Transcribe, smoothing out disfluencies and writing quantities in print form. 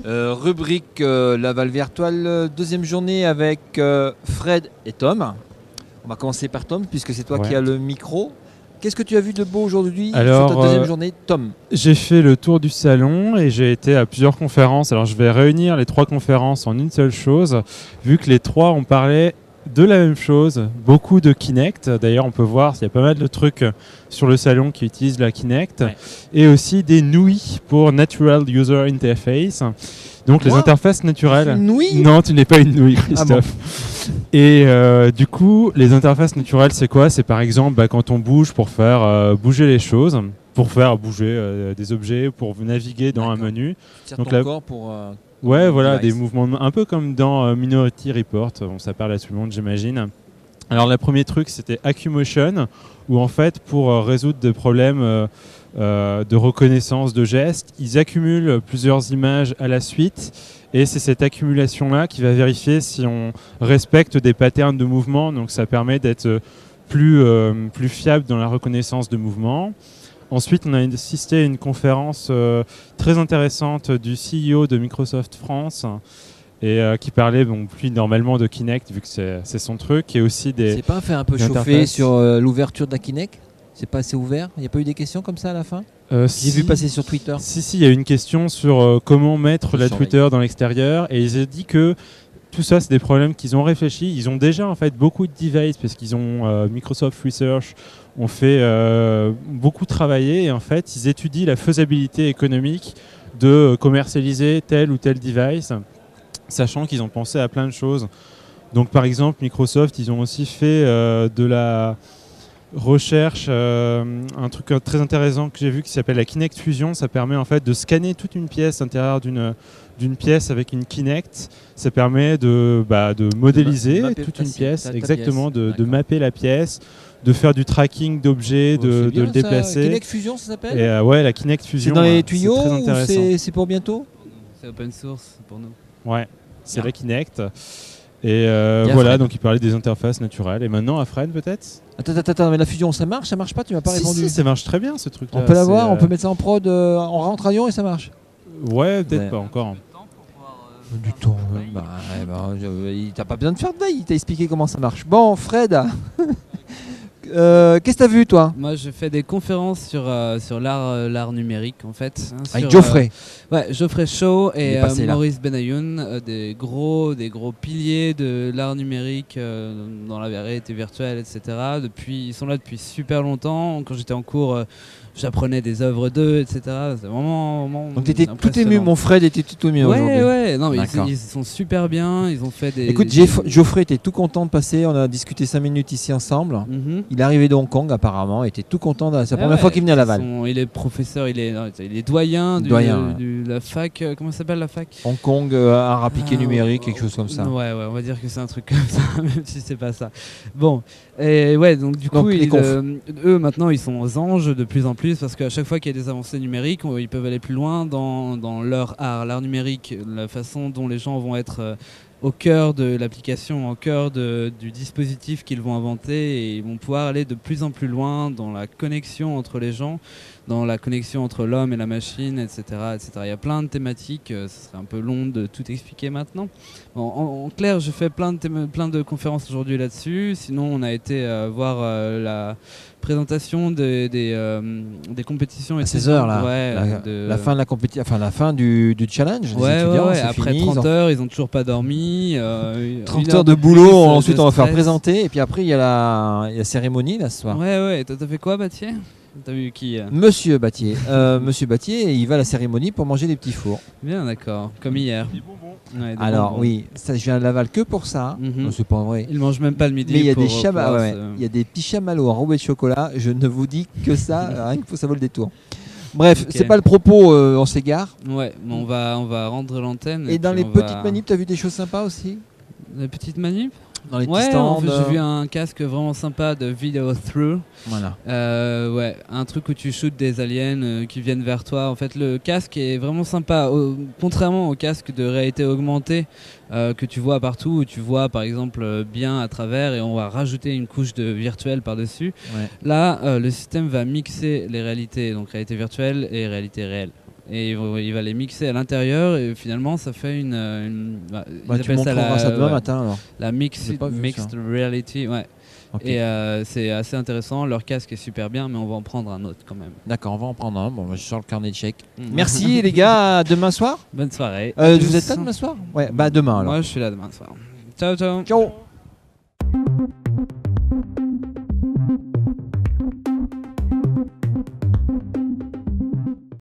Rubrique Laval Virtual, deuxième journée avec Fred et Tom. On va commencer par Tom, puisque c'est toi qui as le micro. Qu'est-ce que tu as vu de beau aujourd'hui sur ta deuxième journée, Tom? J'ai fait le tour du salon et j'ai été à plusieurs conférences. Alors je vais réunir les 3 conférences en une seule chose, vu que les 3 ont parlé de la même chose, beaucoup de Kinect. D'ailleurs, on peut voir qu'il y a pas mal de trucs sur le salon qui utilisent la Kinect, et aussi des NUI pour Natural User Interface. Donc les interfaces naturelles. Non, tu n'es pas une nouille, Christophe. Ah bon. Et du coup, les interfaces naturelles, c'est quoi? C'est par exemple quand on bouge pour faire bouger les choses, pour faire bouger des objets, pour naviguer dans un menu. Donc ton corps pour ouais, voilà, des mouvements un peu comme dans Minority Report. Bon, ça parle à tout le monde, j'imagine. Alors, le premier truc, c'était AccuMotion, où en fait, pour résoudre des problèmes de reconnaissance de gestes, ils accumulent plusieurs images à la suite. Et c'est cette accumulation-là qui va vérifier si on respecte des patterns de mouvement. Donc, ça permet d'être plus fiable dans la reconnaissance de mouvement. Ensuite, on a assisté à une conférence très intéressante du CEO de Microsoft France et qui parlait plus normalement de Kinect, vu que c'est son truc, et aussi des... C'est pas fait un peu chauffer sur l'ouverture de la Kinect? C'est pas assez ouvert? Il n'y a pas eu des questions comme ça à la fin? J'ai vu passer sur Twitter. Si, il y a eu une question sur comment mettre la Twitter dans l'extérieur, et ils ont dit que tout ça, c'est des problèmes qu'ils ont réfléchi. Ils ont déjà en fait beaucoup de devices, parce qu'ils ont Microsoft Research ont fait beaucoup travailler, et en fait, ils étudient la faisabilité économique de commercialiser tel ou tel device, sachant qu'ils ont pensé à plein de choses. Donc, par exemple, Microsoft, ils ont aussi fait de la recherche, un truc très intéressant que j'ai vu qui s'appelle la Kinect Fusion. Ça permet en fait de scanner toute une pièce à l'intérieur d'une pièce avec une Kinect. Ça permet de modéliser toute une pièce, exactement, de mapper la pièce, de faire du tracking d'objets, de le déplacer. Kinect Fusion, ça s'appelle? Et ouais, la Kinect Fusion. C'est dans les tuyaux ou c'est pour bientôt? C'est open source pour nous. Ouais, c'est la Kinect. Et voilà, donc il parlait des interfaces naturelles. Et maintenant, à Fred, peut-être? Attends, mais la fusion, ça marche pas? Tu m'as pas répondu. Si, ça marche très bien, ce truc-là. On peut l'avoir, on peut mettre ça en prod, on rentre à Lyon et ça marche? Ouais, peut-être pas encore. Du temps. T'as pas besoin de faire de veille, il t'a expliqué comment ça marche. Bon, Fred, qu'est-ce que t'as vu, toi? Moi, je fais des conférences sur l'art numérique, en fait. Avec Geoffrey. Geoffrey Shaw et Maurice Benayoun, des gros piliers de l'art numérique dans la réalité virtuelle, etc. Ils sont là depuis super longtemps. Quand j'étais en cours, j'apprenais des œuvres d'eux, etc. C'est vraiment donc t'étais tout ému, mon Fred était tout ému aujourd'hui. Ouais, non, mais ils sont super bien. Ils ont fait des... Écoute, Geoffrey était tout content de passer. On a discuté 5 minutes ici ensemble. Il est arrivé de Hong Kong apparemment. Il était tout content. C'est la première fois qu'il venait à Laval. Il est professeur, il est doyen de la fac. Comment s'appelle la fac? Hong Kong, art appliqué numérique, quelque chose comme ça. Ouais, on va dire que c'est un truc comme ça, même si c'est pas ça. Bon, et ouais, donc du coup, eux maintenant, ils sont aux anges de plus en plus, parce qu'à chaque fois qu'il y a des avancées numériques, ils peuvent aller plus loin dans leur art, l'art numérique, la façon dont les gens vont être au cœur de l'application, au cœur du dispositif qu'ils vont inventer, et ils vont pouvoir aller de plus en plus loin dans la connexion entre les gens, dans la connexion entre l'homme et la machine, etc., etc. Il y a plein de thématiques, ce serait un peu long de tout expliquer maintenant. En clair, je fais plein de conférences aujourd'hui là-dessus. Sinon, on a été voir la présentation des compétitions. À 16 heures, là. La fin de la compétition, enfin la fin du challenge. Ouais. Après 30 heures, ils n'ont toujours pas dormi. 30 heures de boulot, ensuite on va faire présenter, et puis après il y a la cérémonie là ce soir. Ouais. T'as fait quoi, Bathier? T'as vu qui? Monsieur Bathier. Monsieur Bathier, il va à la cérémonie pour manger des petits fours. Bien, d'accord. Comme hier. Ouais, alors oui, ça, je viens à Laval que pour ça. C'est pas vrai. Il mange même pas le midi. Mais il y a il y a des petits chamallows enrobés de chocolat. Je ne vous dis que ça, rien que ça vaut le détour. Bref, c'est pas le propos, on s'égare. Ouais, mais on va rendre l'antenne. Et dans les petites manips, t'as vu des choses sympas aussi? Des petites manips. Dans les petits stands. En fait, j'ai vu un casque vraiment sympa de Video Through. Voilà. Un truc où tu shootes des aliens qui viennent vers toi. En fait, le casque est vraiment sympa. Contrairement au casque de réalité augmentée que tu vois partout, où tu vois par exemple bien à travers et on va rajouter une couche de virtuel par-dessus. Ouais. Là, le système va mixer les réalités, donc réalité virtuelle et réalité réelle. Et il va les mixer à l'intérieur et finalement ça fait ils appellent ça demain matin alors. La mixed reality, ouais. Okay. Et c'est assez intéressant, leur casque est super bien mais on va en prendre un autre quand même. D'accord, on va en prendre un, bon je sors le carnet de chèques. Merci les gars, à demain soir. Bonne soirée. Vous êtes là demain soir? Ouais, bah demain alors. Moi je suis là demain soir. Ciao ciao. Ciao.